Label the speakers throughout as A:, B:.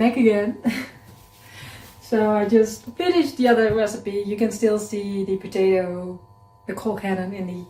A: back again. So I just finished the other recipe. You can still see the potato, the coal cannon in the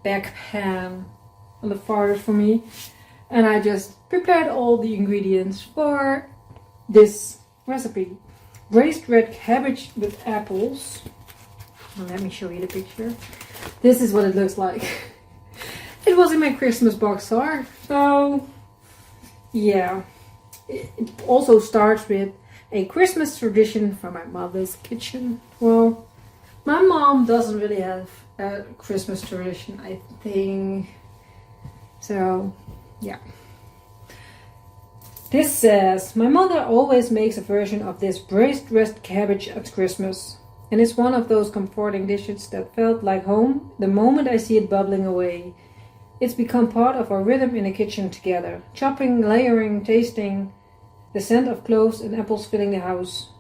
A: back pan on the farthest for me. And I just prepared all the ingredients for this recipe. Braised red cabbage with apples. Let me show you the picture. This is what it looks like. It was in my Christmas box, so yeah. It also starts with a Christmas tradition from my mother's kitchen. Well, my mom doesn't really have a Christmas tradition, I think. So, yeah. This says, my mother always makes a version of this braised red cabbage at Christmas. And it's one of those comforting dishes that felt like home the moment I see it bubbling away. It's become part of our rhythm in the kitchen together. Chopping, layering, tasting, the scent of cloves and apples filling the house.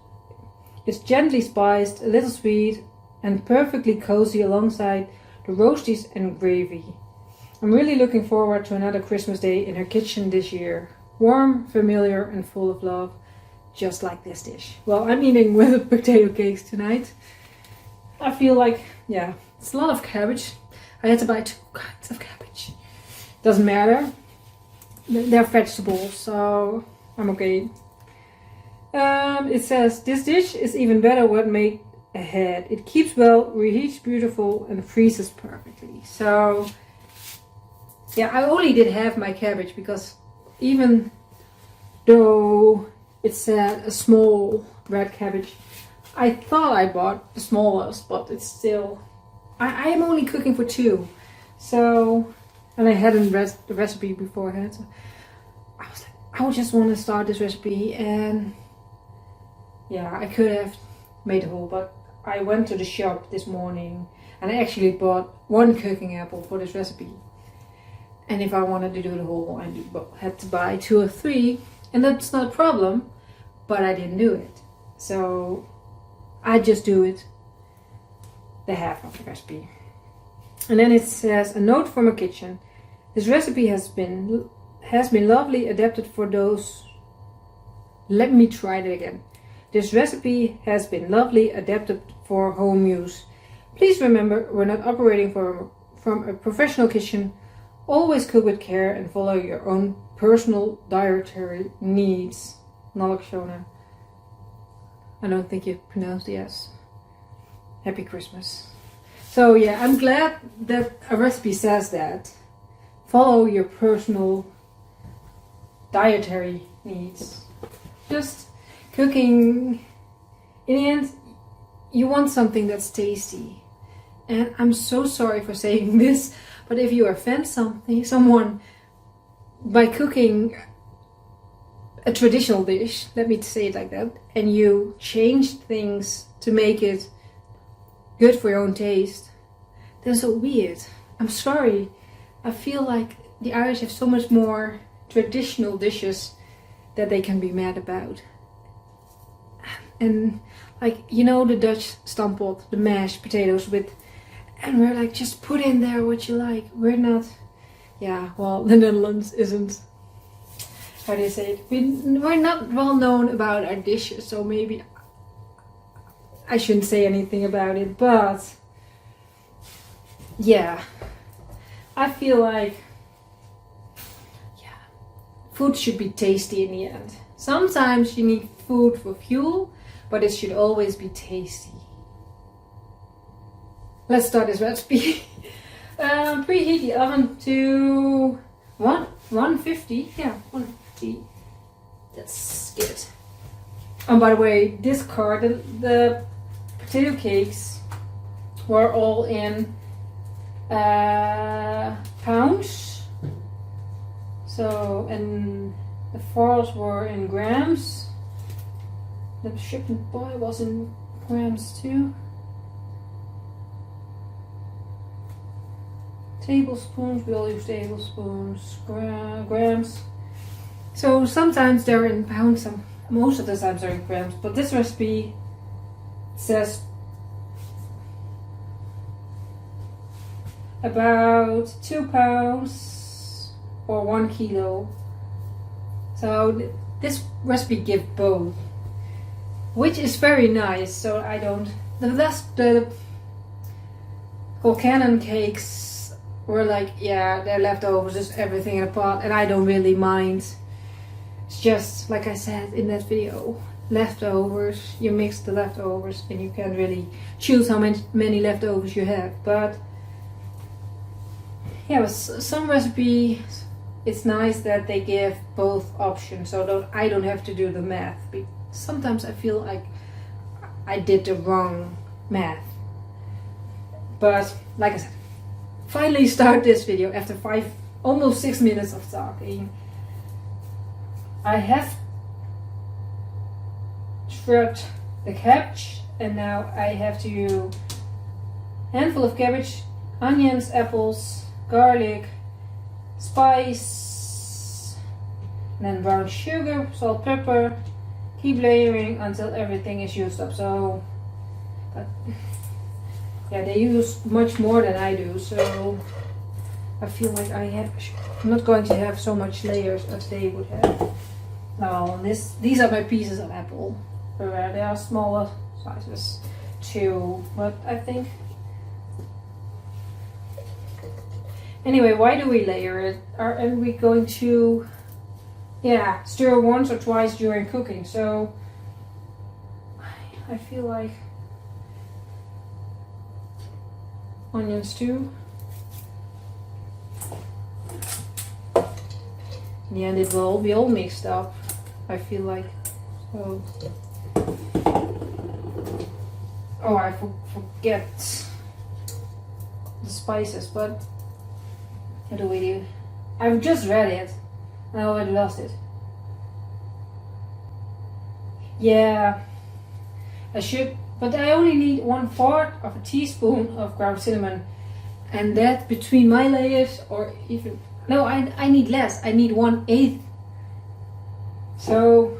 A: It's gently spiced, a little sweet, and perfectly cozy alongside the roasties and gravy. I'm really looking forward to another Christmas day in her kitchen this year. Warm, familiar, and full of love. Just like this dish. Well, I'm eating with potato cakes tonight. I feel like, yeah, it's a lot of cabbage. I had to buy 2 kinds of cabbage. Doesn't matter. They're vegetables, so I'm okay. It says, this dish is even better when made ahead. It keeps well, reheats beautiful, and freezes perfectly. So, yeah, I only did half my cabbage because even though it said a small red cabbage, I thought I bought the smallest, but it's still... I am only cooking for 2. So, and I hadn't read the recipe beforehand. So I was like, I just want to start this recipe, and yeah, I could have made a whole, but I went to the shop this morning and I actually bought 1 cooking apple for this recipe. And if I wanted to do the whole, I had to buy 2 or 3. And that's not a problem, but I didn't do it. So I just do it the half of the recipe. And then it says, a note from a kitchen. This recipe has been lovely adapted for those... Let me try that again. This recipe has been lovely adapted for home use. Please remember, we're not operating from a professional kitchen. Always cook with care and follow your own personal dietary needs. Nalokshona. I don't think you pronounced the S. Happy Christmas. So yeah, I'm glad that a recipe says that. Follow your personal dietary needs. Just cooking, in the end, you want something that's tasty. And I'm so sorry for saying this, but if you offend someone by cooking a traditional dish, let me say it like that, and you change things to make it good for your own taste, that's so weird. I'm sorry. I feel like the Irish have so much more traditional dishes that they can be mad about. And like, you know, the Dutch stamppot, the mashed potatoes with, and we're like, just put in there what you like. We're not, yeah, well, the Netherlands isn't, how do you say it? We're not well known about our dishes, so maybe I shouldn't say anything about it, but yeah, I feel like, yeah, food should be tasty in the end. Sometimes you need food for fuel, but it should always be tasty. Let's start this recipe. Preheat the oven to 150. Yeah, 150. That's good. And by the way, this card, the potato cakes were all in pounds. So, and the foils were in grams. The shipment boy was in grams too. Tablespoons, we all use tablespoons, grams. So sometimes they're in pounds, most of the times they're in grams, but this recipe says about 2 pounds or 1 kilo. So this recipe gives both, which is very nice. So I don't. The Canon cakes were like, yeah, they're leftovers, just everything in a pot, and I don't really mind. It's just like I said in that video, leftovers. You mix the leftovers, and you can't really choose how many leftovers you have. But yeah, with some recipes, it's nice that they give both options, so I don't have to do the math. Sometimes I feel like I did the wrong math. But like I said, finally start this video after almost 6 minutes of talking. I have shredded the cabbage, and now I have to use a handful of cabbage, onions, apples, garlic, spice, and then brown sugar, salt, pepper. Keep layering until everything is used up. So, but yeah, they use much more than I do, so I feel like I'm not going to have so much layers as they would have. Now, these are my pieces of apple. They are smaller sizes too, but I think. Anyway, why do we layer it? Are we going to, stir once or twice during cooking? So I feel like onions too. In the end, it will all be all mixed up, I feel like. So, oh, I forget the spices, but what do we do? I've just read it and I already lost it. Yeah, I should, but I only need 1/4 of a teaspoon of ground cinnamon, and that between my layers, or even, no, I need less. I need 1/8. So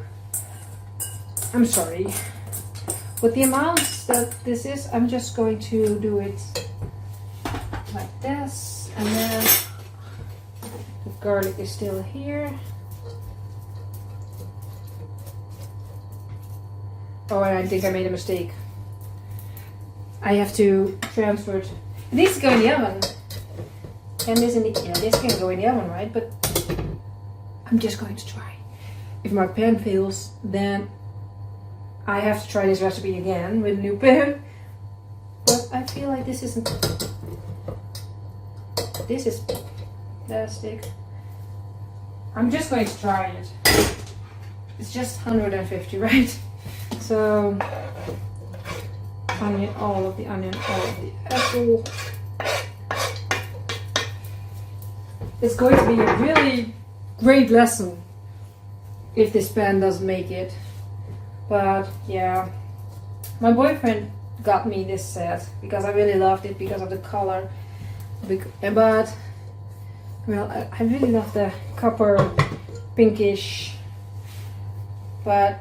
A: I'm sorry, with the amounts that this is, I'm just going to do it like this, and then the garlic is still here. Oh, and I think I made a mistake. I have to transfer it. It needs to go in the oven. And this can go in the oven, right? But I'm just going to try. If my pan fails, then I have to try this recipe again with a new pan. But I feel like this is plastic. I'm just going to try it. It's just 150, right? So onion, all of the apple. It's going to be a really great lesson if this pan doesn't make it. But yeah, my boyfriend got me this set because I really loved it because of the color. But well, I really love the copper pinkish. But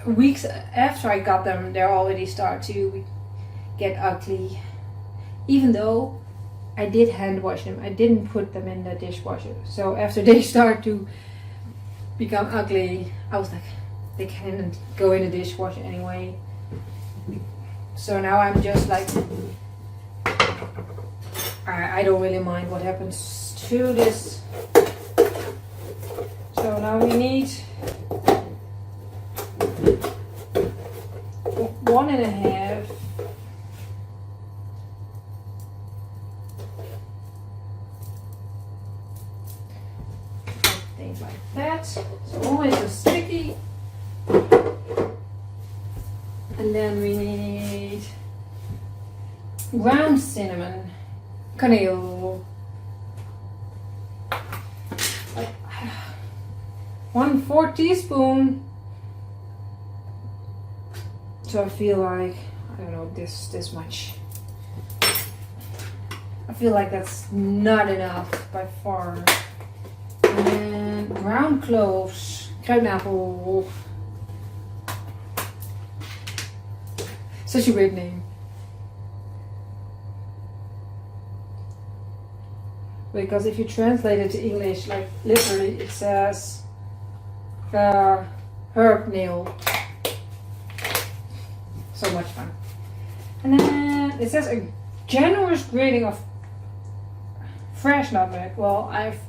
A: weeks after I got them, they already start to get ugly. Even though I did hand wash them, I didn't put them in the dishwasher. So after they start to become ugly, I was like, they can't go in the dishwasher anyway. So now I'm just like, I don't really mind what happens to this. So now we need 1.5. Things like that. So always a sticky. And then we need ground cinnamon, caneel, like 1/4 teaspoon. So I feel like, I don't know, this much. I feel like that's not enough by far. And then ground cloves, kruidnapel. Such a weird name. Because if you translate it to English, like literally it says herb nail. So much fun. And then it says a generous grating of fresh nutmeg. Well, I've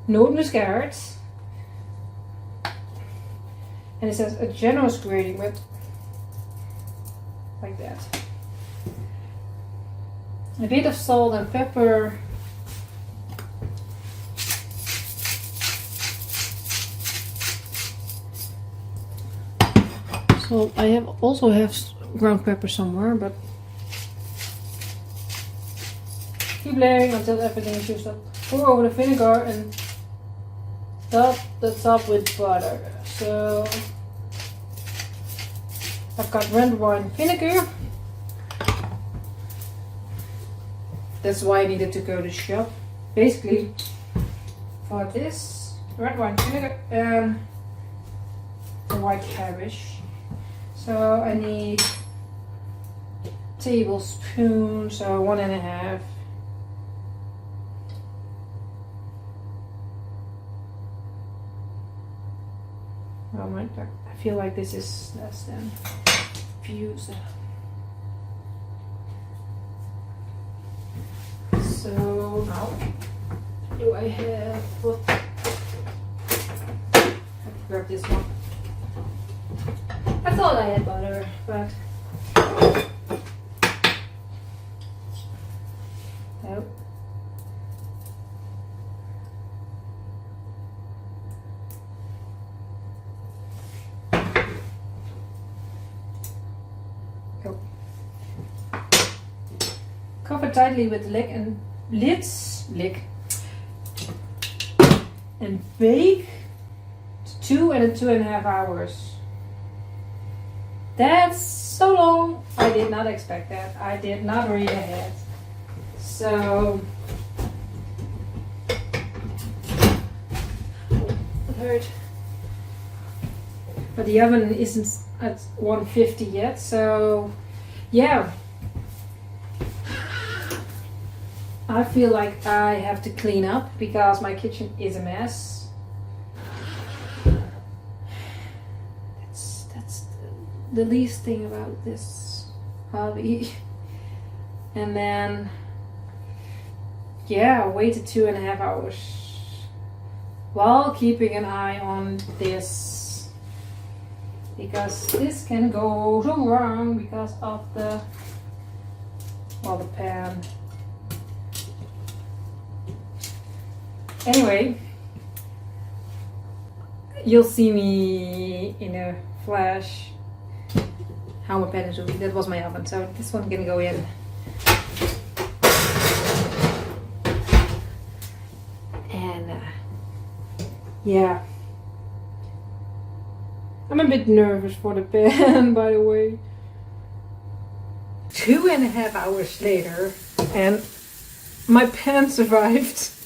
A: noticed carrots. And it says a generous grating with like that. A bit of salt and pepper. So I also have ground pepper somewhere, but keep layering until everything is used up. Pour over the vinegar and dot the top with butter. So I've got red wine vinegar. That's why I needed to go to the shop. Basically, for this red wine vinegar and the white cabbage. So I need tablespoon, so 1.5. Oh my God, I feel like this is less than fuse. So now, do I have? I have to grab this one. I thought I had butter, but nope. Go. Cover tightly with the leg and and bake 2 and 2.5 hours. That's so long. I did not expect that. I did not read ahead. So it hurt. But the oven isn't at 150 yet, so yeah. I feel like I have to clean up because my kitchen is a mess. That's the least thing about this hobby. And then, yeah, waited 2.5 hours while keeping an eye on this, because this can go so wrong because of the pan. Anyway, you'll see me in a flash how my pan is doing. That was my oven, so this one can go in. And yeah, I'm a bit nervous for the pan, by the way. 2.5 hours later, and my pan survived.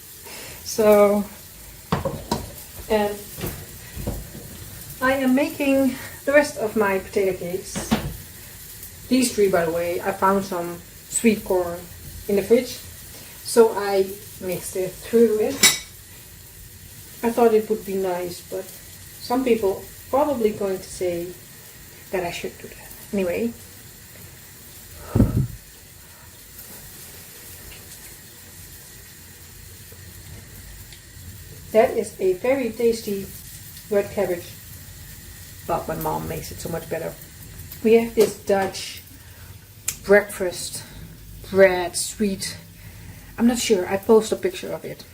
A: So, and I am making the rest of my potato cakes. These 3, by the way, I found some sweet corn in the fridge, so I mixed it through it. I thought it would be nice, but some people probably going to say that I should do that. Anyway. That is a very tasty red cabbage. Well, my mom makes it so much better. We have this Dutch breakfast bread, sweet. I'm not sure. I post a picture of it.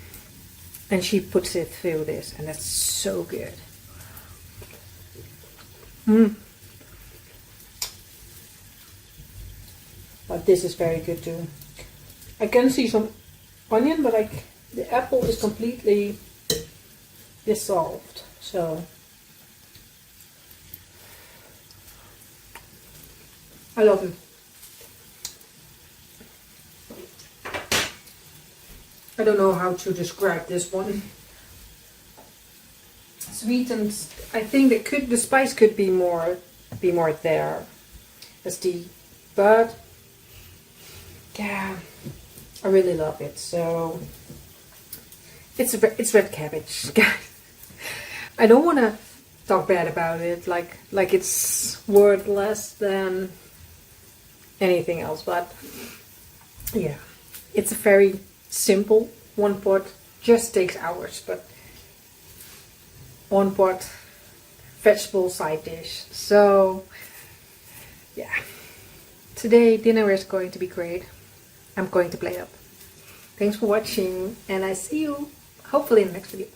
A: And she puts it through this, and that's so good. But this is very good too. I can see some onion, but the apple is completely dissolved, so I love it. I don't know how to describe this one. Sweet, and I think the spice could be more there as the, but yeah, I really love it. So it's red cabbage, guys. I don't want to talk bad about it, like it's worth less than anything else, but yeah, it's a very simple one pot, just takes hours, but one pot vegetable side dish. So yeah, today dinner is going to be great. I'm going to play up. Thanks for watching, and I see you hopefully in the next video.